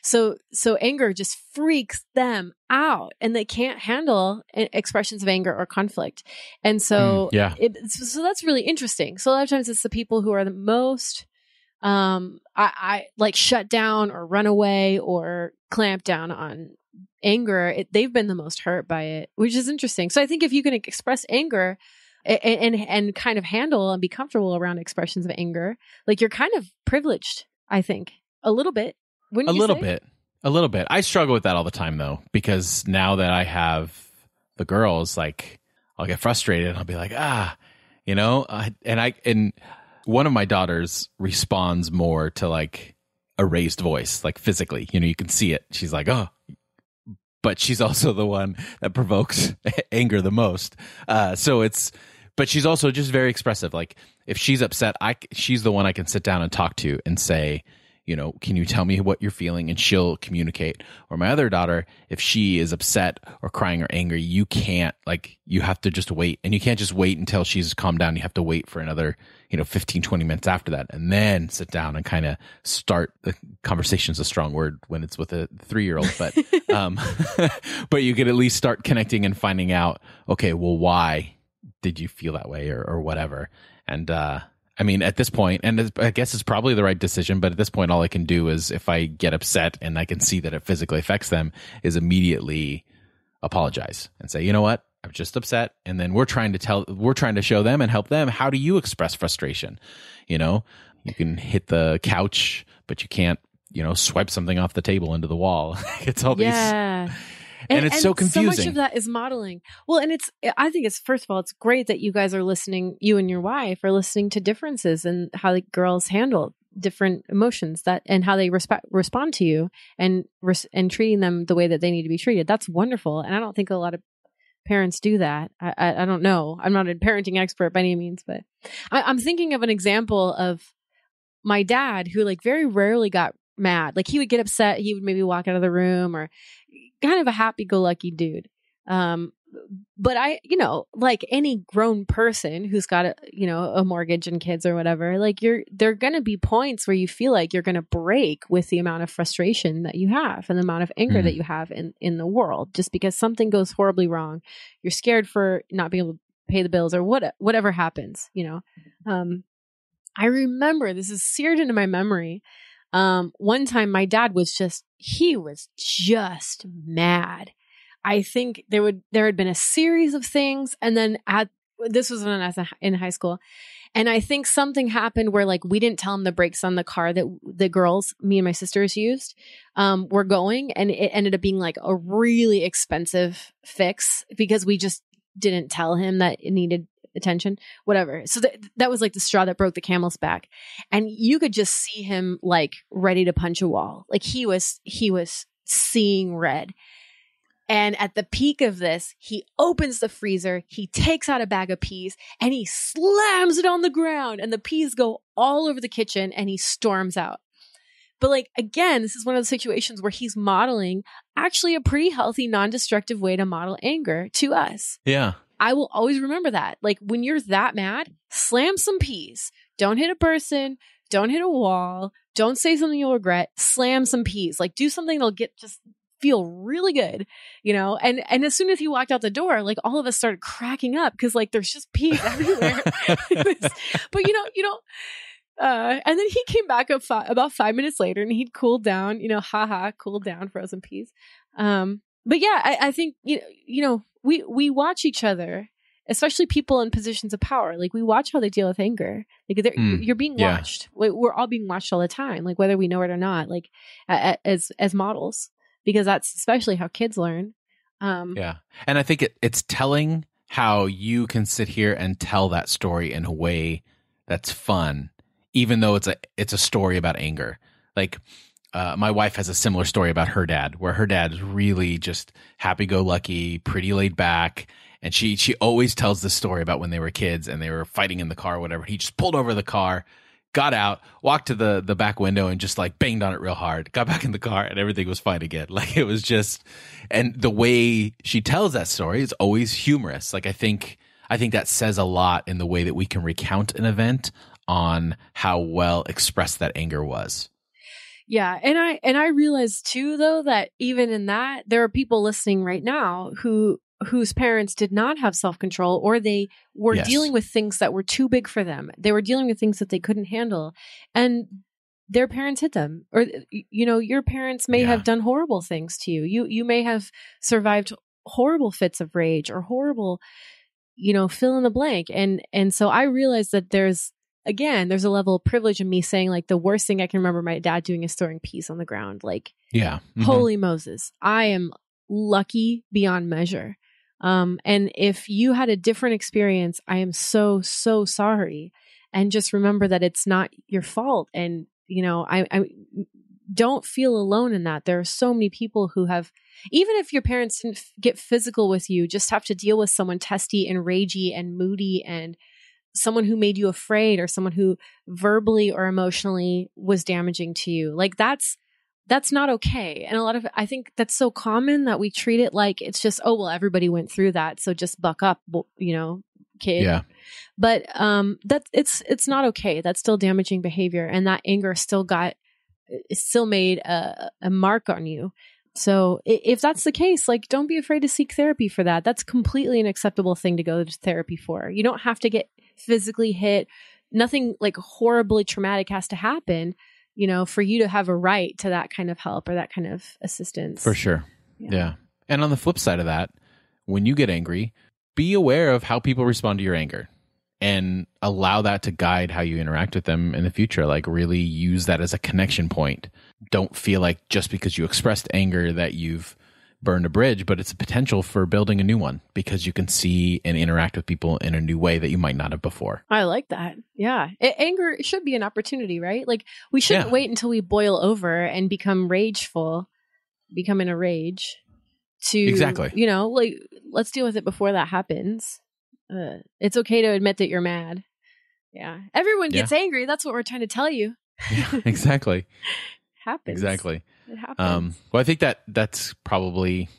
So anger just freaks them out, and they can't handle expressions of anger or conflict. And so, so that's really interesting. So a lot of times it's the people who are the most I like shut down or run away or clamp down on anger. They've been the most hurt by it, which is interesting. So I think if you can express anger and kind of handle and be comfortable around expressions of anger, like you're kind of privileged, I think, a little bit. Wouldn't you say? A little bit. I struggle with that all the time though, because now that I have the girls, like I'll get frustrated and I'll be like, and one of my daughters responds more to like a raised voice, like physically, you can see it. She's like, oh, but she's also the one that provokes anger the most. But she's also just very expressive. Like if she's upset, she's the one I can sit down and talk to and say, can you tell me what you're feeling? And she'll communicate. Or my other daughter, if she is upset or crying or angry, you have to just wait. And you can't just wait until she's calmed down. You have to wait for another, 15, 20 minutes after that, and then sit down and kind of start the conversation's a strong word when it's with a 3-year-old, but, but you could at least start connecting and finding out, okay, well, why did you feel that way or whatever? And, I mean, at this point, and I guess it's probably the right decision, but at this point, all I can do is if I get upset and I can see that it physically affects them, is immediately apologize and say, you know what, I'm just upset. And then we're trying to show them and help them. How do you express frustration? You can hit the couch, but you can't, swipe something off the table into the wall. It's all these. And it's so confusing. So much of that is modeling. Well, and I think first of all, it's great that you guys are listening, you and your wife are listening to differences in how the girls handle different emotions and how they respond to you and treating them the way that they need to be treated. That's wonderful. And I don't think a lot of parents do that. I don't know. I'm not a parenting expert by any means, but I'm thinking of an example of my dad who like very rarely got mad. Like he would get upset. He would maybe walk out of the room, or kind of a happy-go-lucky dude. But like any grown person who's got a mortgage and kids or whatever, like there are going to be points where you feel like you're going to break with the amount of frustration that you have and the amount of anger that you have in the world, just because something goes horribly wrong. You're scared for not being able to pay the bills or whatever happens, I remember, this is seared into my memory. One time my dad was just mad. I think there had been a series of things, and then this was when I was in high school, and I think something happened where like we didn't tell him the brakes on the car that the girls, me and my sisters used, were going, and it ended up being like a really expensive fix because we just didn't tell him that it needed attention, whatever. So that was like the straw that broke the camel's back, and you could just see him like ready to punch a wall. Like he was seeing red. And at the peak of this, he opens the freezer, he takes out a bag of peas, and he slams it on the ground, and the peas go all over the kitchen, and he storms out. But like, again, this is one of the situations where he's modeling actually a pretty healthy, non-destructive way to model anger to us. Yeah. I will always remember that. Like, when you're that mad, slam some peas. Don't hit a person. Don't hit a wall. Don't say something you'll regret. Slam some peas. Like, do something that'll just feel really good, And as soon as he walked out the door, like, all of us started cracking up because like there's just peas everywhere. But and then he came back up about 5 minutes later, and he'd cooled down. Cooled down, frozen peas. But yeah, I think we watch each other, especially people in positions of power. Like, we watch how they deal with anger. Like, you're being watched. We're all being watched all the time, like whether we know it or not. Like as models, because that's especially how kids learn. Yeah, and I think it's telling how you can sit here and tell that story in a way that's fun, even though it's a story about anger. Like, my wife has a similar story about her dad, where her dad is really just happy-go-lucky, pretty laid back. And she always tells this story about when they were kids and they were fighting in the car or whatever. He just pulled over the car, got out, walked to the back window and just like banged on it real hard, got back in the car, and everything was fine again. Like, it was just, and the way she tells that story is always humorous. Like, I think that says a lot in the way that we can recount an event on how well expressed that anger was. Yeah. And I realized too, though, that even in that, there are people listening right now whose parents did not have self-control, or they were dealing with things that were too big for them. They were dealing with things that they couldn't handle, and their parents hit them. Or, your parents may have done horrible things to you. You may have survived horrible fits of rage or horrible, fill in the blank. And so I realized that there's a level of privilege in me saying, like, the worst thing I can remember my dad doing is throwing peas on the ground. Like, holy Moses, I am lucky beyond measure. And if you had a different experience, I am so, so sorry. And just remember that it's not your fault. And, I don't feel alone in that. There are so many people who have, even if your parents didn't get physical with you, just have to deal with someone testy and ragey and moody, and someone who made you afraid, or someone who verbally or emotionally was damaging to you. Like, that's not okay. And I think that's so common that we treat it like it's just, oh, well, everybody went through that, so just buck up, kid. Yeah. But it's not okay. That's still damaging behavior, and that anger still made a mark on you. So if that's the case, like, don't be afraid to seek therapy for that. That's completely an acceptable thing to go to therapy for. You don't have to get physically hit. Nothing like horribly traumatic has to happen, for you to have a right to that kind of help or that kind of assistance. For sure. Yeah. And on the flip side of that, when you get angry, be aware of how people respond to your anger, and allow that to guide how you interact with them in the future. Like, really use that as a connection point. Don't feel like just because you expressed anger that you've burned a bridge, but it's a potential for building a new one, because you can see and interact with people in a new way that you might not have before. I like that. Yeah. Anger should be an opportunity, right? Like, we shouldn't wait until we boil over and become in a rage to, exactly. Like, let's deal with it before that happens. It's okay to admit that you're mad. Yeah. Everyone gets angry. That's what we're trying to tell you. Yeah, exactly. Happens. Exactly. It happens. Well, I think that's probably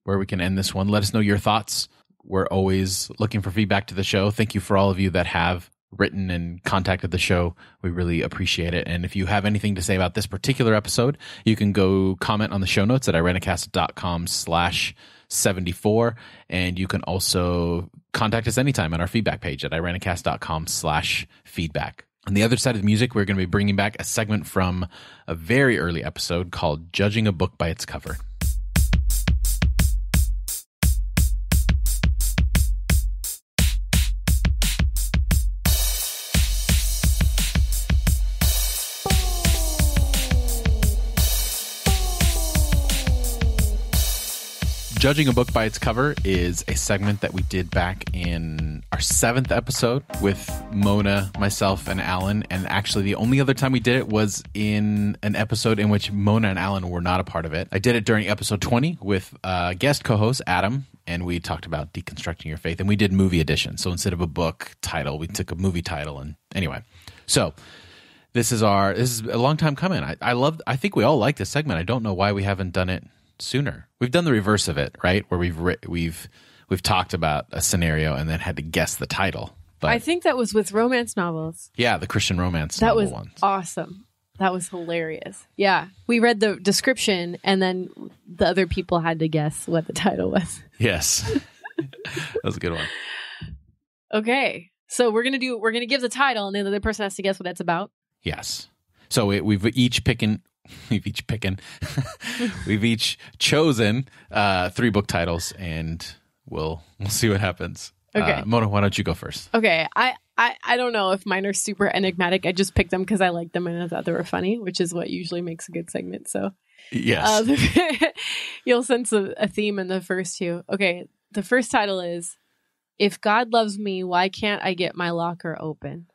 where we can end this one. Let us know your thoughts. We're always looking for feedback to the show. Thank you for all of you that have written and contacted the show. We really appreciate it. And if you have anything to say about this particular episode, you can go comment on the show notes at irenicast.com/74. And you can also contact us anytime on our feedback page at irenicast.com/feedback. On the other side of the music, we're going to be bringing back a segment from a very early episode called Judging a Book by Its Cover. Judging a Book by Its Cover is a segment that we did back in our 7th episode with Mona, myself, and Alan. And actually, the only other time we did it was in an episode in which Mona and Alan were not a part of it. I did it during episode 20 with guest co-host Adam, and we talked about deconstructing your faith. And we did movie edition. So instead of a book title, we took a movie title. And anyway, so This is a long time coming. I think we all like this segment. I don't know why we haven't done it sooner. We've done the reverse of it, right? Where we've talked about a scenario and then had to guess the title. But I think that was with romance novels. yeah, the Christian romance That novel was ones. awesome. That was hilarious. Yeah. We read the description and then the other people had to guess what the title was. Yes. That was a good one. Okay. So we're going to give the title and then the other person has to guess what that's about. Yes. So we've each chosen 3 book titles, and we'll see what happens. Okay. Mona, why don't you go first? Okay. I don't know if mine are super enigmatic. I just picked them because I liked them and I thought they were funny, which is what usually makes a good segment. So yes, you'll sense a theme in the first 2. Okay. The first title is If God Loves Me, Why Can't I Get My Locker Open?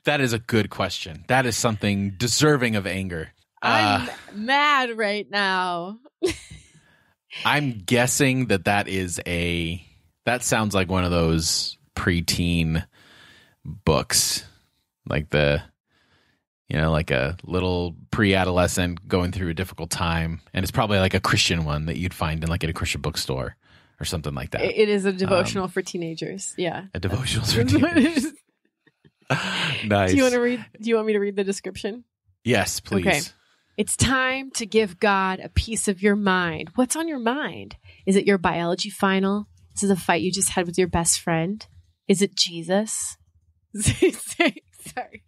That is a good question. That is something deserving of anger. I'm mad right now. I'm guessing that sounds like one of those preteen books, like like a little pre-adolescent going through a difficult time, and it's probably like a Christian one that you'd find in a Christian bookstore or something like that. It is a devotional for teenagers. Yeah, a devotional for teenagers. Nice. Do you want me to read the description? Yes, please. Okay. It's time to give God a piece of your mind. What's on your mind? Is it your biology final? Is it the fight you just had with your best friend? Is it Jesus? Sorry.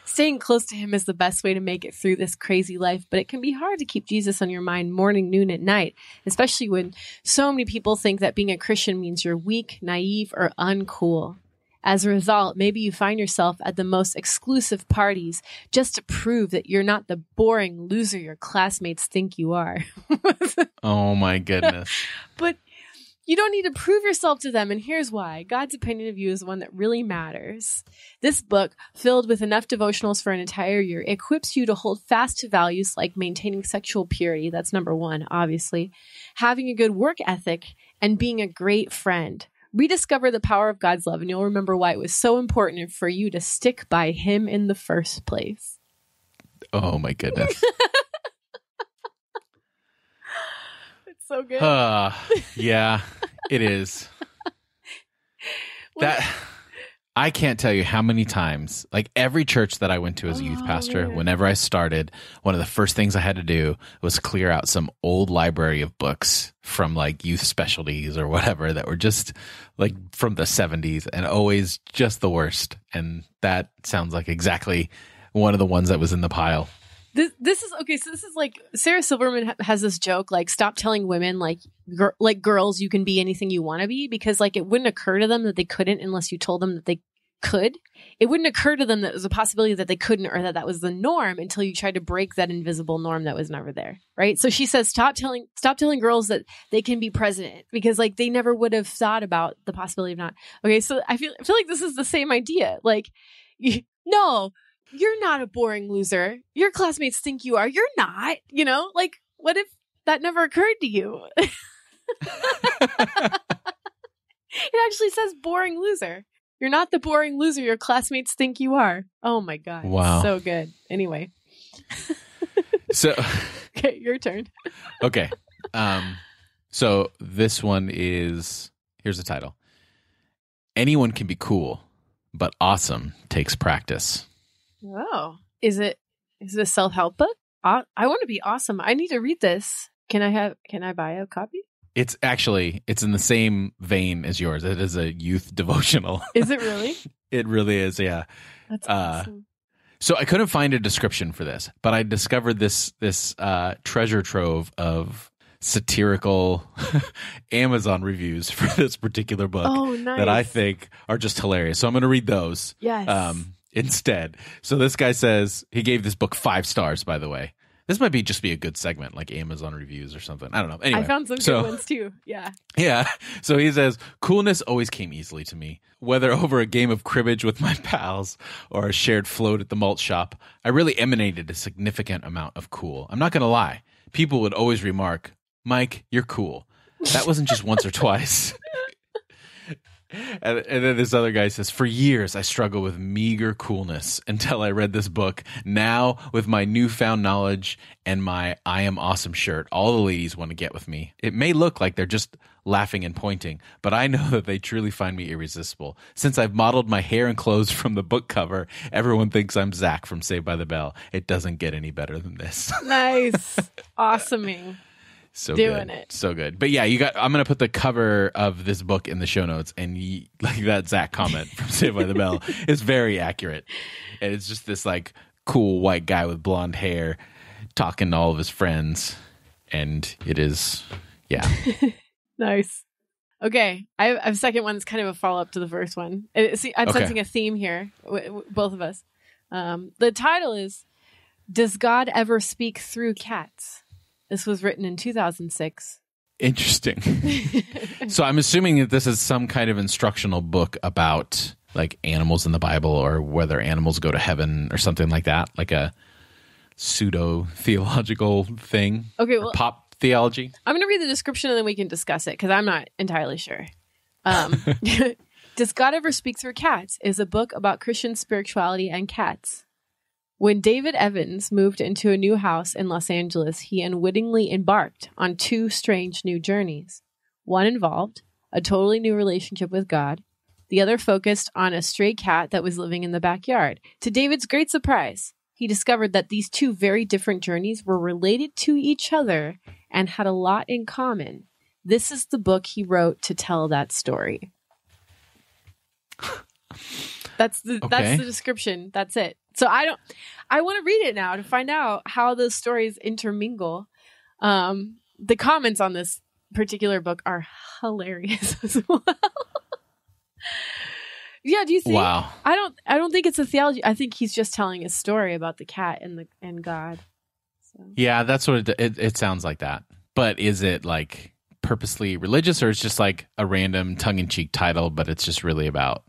Staying close to him is the best way to make it through this crazy life, but it can be hard to keep Jesus on your mind morning, noon, at night, especially when so many people think that being a Christian means you're weak, naive, or uncool. As a result, maybe you find yourself at the most exclusive parties just to prove that you're not the boring loser your classmates think you are. Oh my goodness. But you don't need to prove yourself to them, and here's why. God's opinion of you is the one that really matters. This book, filled with enough devotionals for an entire year, equips you to hold fast to values like maintaining sexual purity, that's number 1, obviously, having a good work ethic, and being a great friend. Rediscover the power of God's love, and you'll remember why it was so important for you to stick by him in the first place. Oh my goodness. So good. Yeah, it is. That I can't tell you how many times, like every church that I went to as a youth pastor, whenever I started, one of the first things I had to do was clear out some old library of books from like youth specialties or whatever that were just like from the 70s and always just the worst. And that sounds like exactly one of the ones that was in the pile. This is okay. So this is like Sarah Silverman has this joke, like, stop telling women like girls you can be anything you want to be, because like it wouldn't occur to them that they couldn't unless you told them that they could. It wouldn't occur to them that it was a possibility that they couldn't, or that was the norm, until you tried to break that invisible norm that was never there. Right. So she says, stop telling girls that they can be president, because like they never would have thought about the possibility of not. Okay. So I feel like this is the same idea. Like, no. You're not a boring loser. Your classmates think you are. You're not, like, what if that never occurred to you? It actually says boring loser. You're not the boring loser your classmates think you are. Oh my God. Wow. So good. Anyway. So, okay, your turn. Okay. So this one here's the title. Anyone can be cool, but awesome takes practice. Oh, is it a self-help book? I want to be awesome. I need to read this. Can I buy a copy? It's in the same vein as yours. It is a youth devotional. Is it really? It really is. Yeah. That's awesome. So I couldn't find a description for this, but I discovered this treasure trove of satirical Amazon reviews for this particular book. Oh, nice. That I think are just hilarious. So I'm going to read those. Yes. Instead. So this guy says he gave this book 5 stars, by the way. This might be a good segment, like Amazon reviews or something. I don't know. Anyway, I found some good ones too. Yeah. Yeah. So he says, coolness always came easily to me. Whether over a game of cribbage with my pals or a shared float at the malt shop, I really emanated a significant amount of cool. I'm not going to lie. People would always remark, Mike, you're cool. That wasn't just once or twice. And then this other guy says, for years, I struggled with meager coolness until I read this book. Now, with my newfound knowledge and my I am awesome shirt, all the ladies want to get with me. It may look like they're just laughing and pointing, but I know that they truly find me irresistible. Since I've modeled my hair and clothes from the book cover, everyone thinks I'm Zach from Saved by the Bell. It doesn't get any better than this. Nice. Awesoming. So Doing good. it. So good. But yeah, I'm going to put the cover of this book in the show notes, and like that Zach comment from Saved by the Bell is very accurate. And it's just this like cool white guy with blonde hair talking to all of his friends. And it is, yeah. Nice. Okay. I have a second one that's kind of a follow-up to the first one. See, I'm sensing a theme here, both of us. The title is, Does God Ever Speak Through Cats? This was written in 2006. Interesting. So I'm assuming that this is some kind of instructional book about like animals in the Bible, or whether animals go to heaven or something like that, like a pseudo-theological thing. Okay, well, pop theology. I'm going to read the description and then we can discuss it because I'm not entirely sure. Does God Ever Speak Through Cats is a book about Christian spirituality and cats. When David Evans moved into a new house in Los Angeles, he unwittingly embarked on two strange new journeys. One involved a totally new relationship with God. The other focused on a stray cat that was living in the backyard. To David's great surprise, he discovered that these two very different journeys were related to each other and had a lot in common. This is the book he wrote to tell that story. That's the description. That's it. So I want to read it now to find out how those stories intermingle. The comments on this particular book are hilarious as well. Yeah, do you think? Wow. I don't think it's a theology. I think he's just telling a story about the cat and God. So. Yeah, that's what it sounds like that. But is it like purposely religious, or it's just like a random tongue-in-cheek title, but it's just really about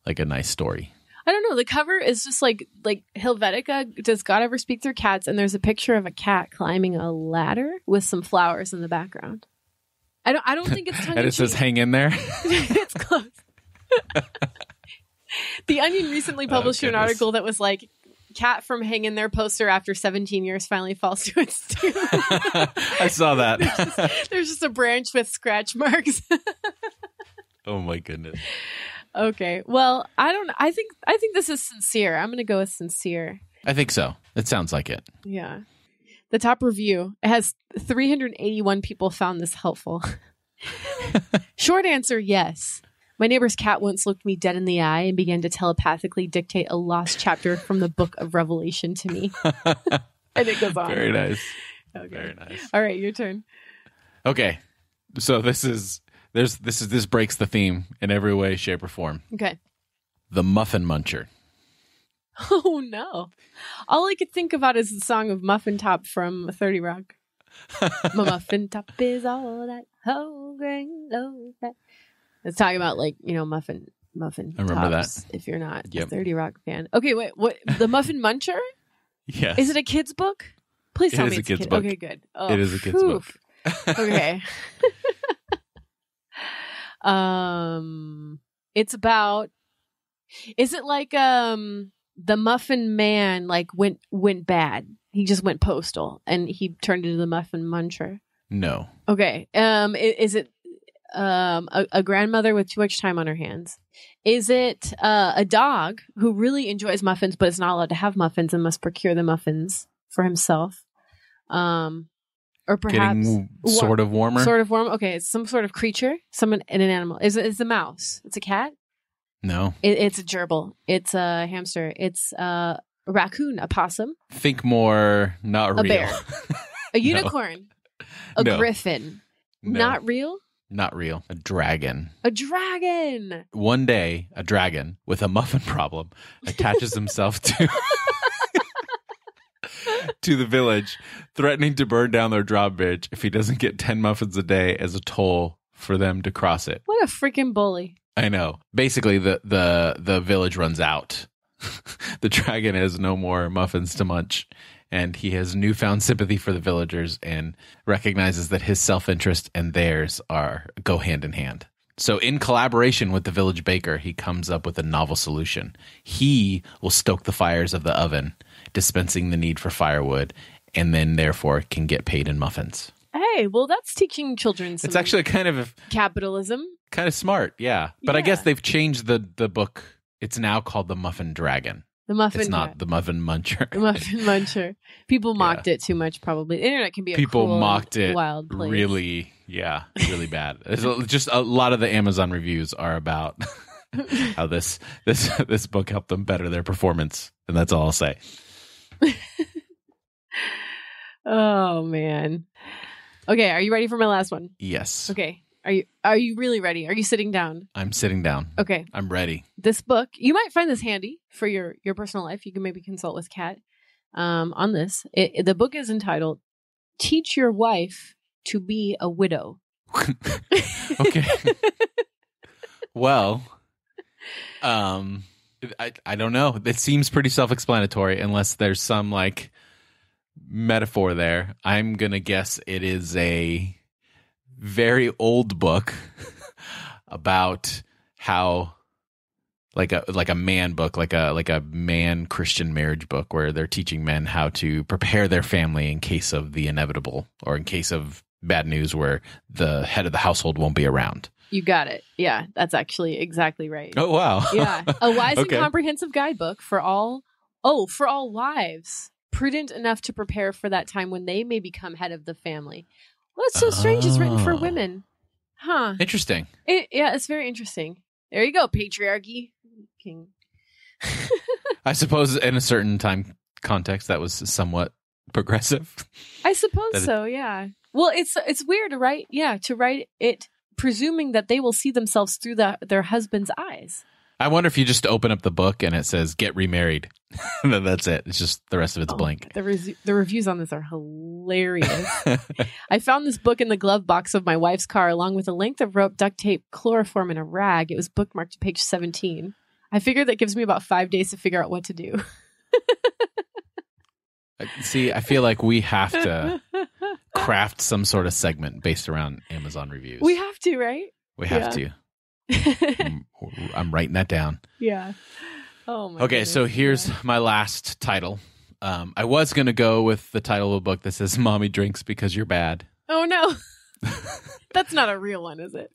like a nice story? I don't know. The cover is just like Helvetica. Does God Ever Speak Through Cats? And there's a picture of a cat climbing a ladder with some flowers in the background. I don't think it's tongue-in-cheek. And it says "Hang in there." It's close. The Onion recently published an article that was like, "Cat from Hang in There poster after 17 years finally falls to its doom." I saw that. There's just a branch with scratch marks. Oh my goodness. Okay. Well, I think this is sincere. I'm going to go with sincere. I think so. It sounds like it. Yeah. The top review, it has 381 people found this helpful. Short answer, yes. My neighbor's cat once looked me dead in the eye and began to telepathically dictate a lost chapter from the Book of Revelation to me. And it goes on. Very nice. Okay. Very nice. All right, your turn. Okay. So this breaks the theme in every way, shape, or form. Okay. The Muffin Muncher. Oh, no. All I could think about is the song of Muffin Top from 30 Rock. My muffin top is all that whole grain loaf that. It's talking about muffin I remember tops, that. if you're not a 30 Rock fan. Okay, wait, what? The Muffin Muncher? Yes. Is it a kid's book? Please tell me it's it's a kid's book. Okay, good. Oh, it is a kid's book. Okay. It's about. Is it like the Muffin Man went bad? He just went postal and he turned into the Muffin Muncher. No. Okay. Is it a grandmother with too much time on her hands? Is it a dog who really enjoys muffins but is not allowed to have muffins and must procure the muffins for himself? Or perhaps getting sort of warmer. Sort of warm. Okay, it's some sort of creature. Someone in an animal. Is it a mouse? It's a cat? No. It's a gerbil. It's a hamster. It's a raccoon. A possum. Think more not real. A bear. A unicorn. A griffin. No. Not real? Not real. A dragon. A dragon. One day, a dragon with a muffin problem attaches himself to the village, threatening to burn down their drawbridge if he doesn't get 10 muffins a day as a toll for them to cross it. What a freaking bully. I know. Basically, the village runs out. The dragon has no more muffins to munch, and he has newfound sympathy for the villagers and recognizes that his self-interest and theirs go hand in hand. So in collaboration with the village baker, he comes up with a novel solution. He will stoke the fires of the oven, dispensing the need for firewood, and then therefore can get paid in muffins. Hey, well, that's teaching children some It's actually kind of capitalism. kind of smart, yeah. But I Yeah. guess they've changed the book. It's now called The Muffin Dragon. The muffin. It's not The Muffin Muncher. The muffin muncher. People mocked it too much, probably. The internet can be a People cruel mocked and it wild place. really bad. Just a lot of the Amazon reviews are about how this book helped them better their performance, and that's all I'll say. Oh man. Okay, are you ready for my last one? Yes. Okay. Are you really ready? Are you sitting down? I'm sitting down. Okay. I'm ready. This book, you might find this handy for your personal life. You can maybe consult with Kat on this. The book is entitled "Teach Your Wife to Be a Widow." Okay. Well, I don't know. It seems pretty self-explanatory unless there's some like metaphor there. I'm gonna guess it is a very old book about how like a man book, like a man Christian marriage book where they're teaching men how to prepare their family in case of the inevitable or in case of bad news where the head of the household won't be around. You got it. Yeah, that's actually exactly right. Oh wow. Yeah, a wise Okay. and comprehensive guidebook for all wives, prudent enough to prepare for that time when they may become head of the family. What's so strange is written for Oh. women. Huh. Interesting. Yeah, it's very interesting. There you go, patriarchy. King. I suppose in a certain time context that was somewhat progressive. I suppose That it- so, yeah. Well, it's weird to write it presuming that they will see themselves through their husband's eyes. I wonder if you just open up the book and it says "get remarried," and then that's it. It's just the rest of it's blank. The reviews on this are hilarious. I found this book in the glove box of my wife's car, along with a length of rope, duct tape, chloroform, and a rag. It was bookmarked to page 17. I figured that gives me about 5 days to figure out what to do. See, I feel like we have to craft some sort of segment based around Amazon reviews. We have to, right? We have to. I'm writing that down. Yeah. Oh my. Okay, goodness. so here's my last title. I was going to go with the title of a book that says "Mommy Drinks Because You're Bad." Oh no. That's not a real one, is it?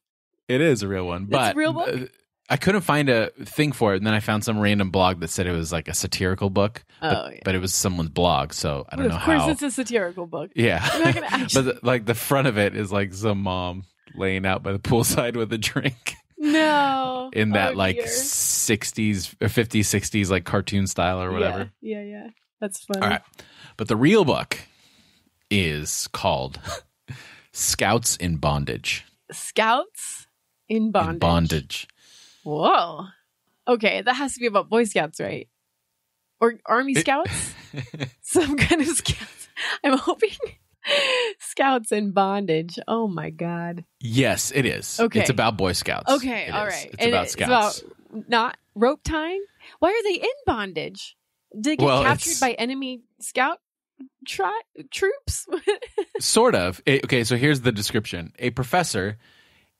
It is a real one, but a real book? I couldn't find a thing for it, and then I found some random blog that said it was like a satirical book, Oh, yeah. but it was someone's blog, so I don't know Of course, how. it's a satirical book. Yeah, I'm not gonna actually- but like the front of it is like some mom laying out by the poolside with a drink No. in that Oh, like dear. 60s or 50s, 60s like cartoon style or whatever. Yeah. That's funny. All right, but the real book is called Scouts in Bondage. Scouts in bondage. In bondage. Whoa. Okay, that has to be about Boy Scouts, right? Or Army Scouts? Some kind of scouts. I'm hoping Scouts in bondage. Oh my God. Yes, it is. Okay. It's about Boy Scouts. Okay, It all is. right. It's about Scouts. It's about not rope tying? Why are they in bondage? Did they get Well, captured it's- by enemy scout troops? Sort of. Okay, so here's the description. A professor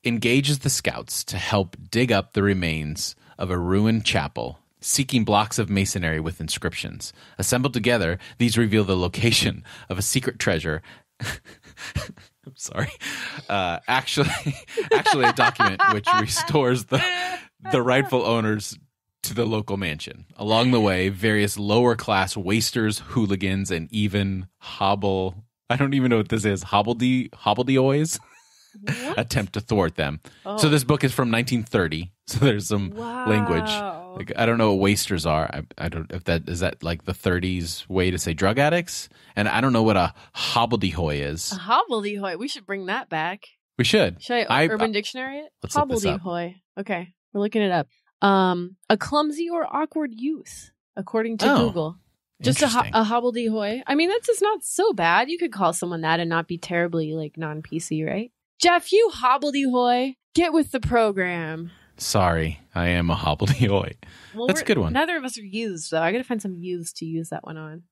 engages the scouts to help dig up the remains of a ruined chapel, seeking blocks of masonry with inscriptions. Assembled together, these reveal the location of a secret treasure. I'm sorry. Actually, a document which restores the rightful owners to the local mansion. Along the way, various lower class wasters, hooligans, and even I don't even know what this is. Hobbledehoys attempt to thwart them. Oh. So this book is from 1930. So there's some language. Wow. Like, I don't know what wasters are. I don't if that is that like the 30s way to say drug addicts. And I don't know what a hobbledehoy is. A hobbledehoy. We should bring that back. We should. Should I Urban Dictionary it? Let's look this up. Hobbledehoy. Okay, we're looking it up. A clumsy or awkward youth, according to Google. Just a Interesting. hobbledehoy. I mean, that's just not so bad. You could call someone that and not be terribly like non-PC, right? Jeff, you hobbledehoy, get with the program. Sorry, I am a hobbledehoy. Well, That's a good one. Neither of us are youths, though. I gotta find some youths to use that one on.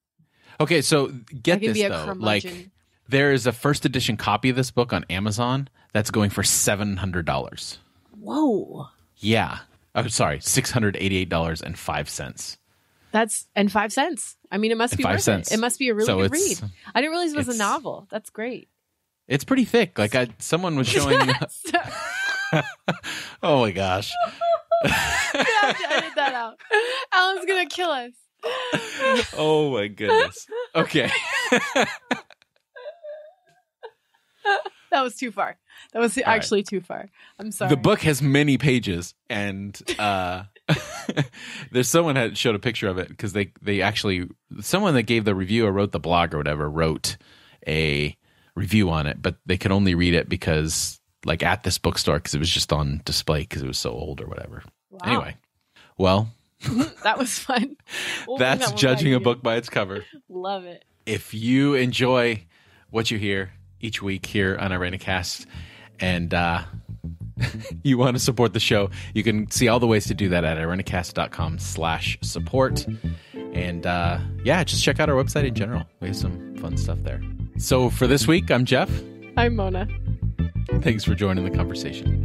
Okay, so I get can this be a though. curmudgeon. Like there is a first edition copy of this book on Amazon that's going for $700. Whoa. Yeah. Oh, sorry, $688.05. And 5 cents. I mean, it must be worth it. It must be a really good read. I didn't realize it was a novel. That's great. It's pretty thick. Like someone was showing. Oh my gosh. You have to edit that out. Alan's going to kill us. Oh my goodness. Okay. That was too far. That was actually too far. I'm sorry. The book has many pages, and there's someone had showed a picture of it because they actually, someone that gave the review or wrote the blog or whatever wrote a review on it, but they could only read it because like at this bookstore because it was just on display because it was so old or whatever. Wow. Anyway, well, that was fun. That's judging a book by its cover. Love it. If you enjoy what you hear each week here on IrenaCast and you want to support the show, you can see all the ways to do that at irenacast.com/support. And just check out our website in general. We have some fun stuff there. So for this week, I'm Jeff. I'm Mona. Thanks for joining the conversation.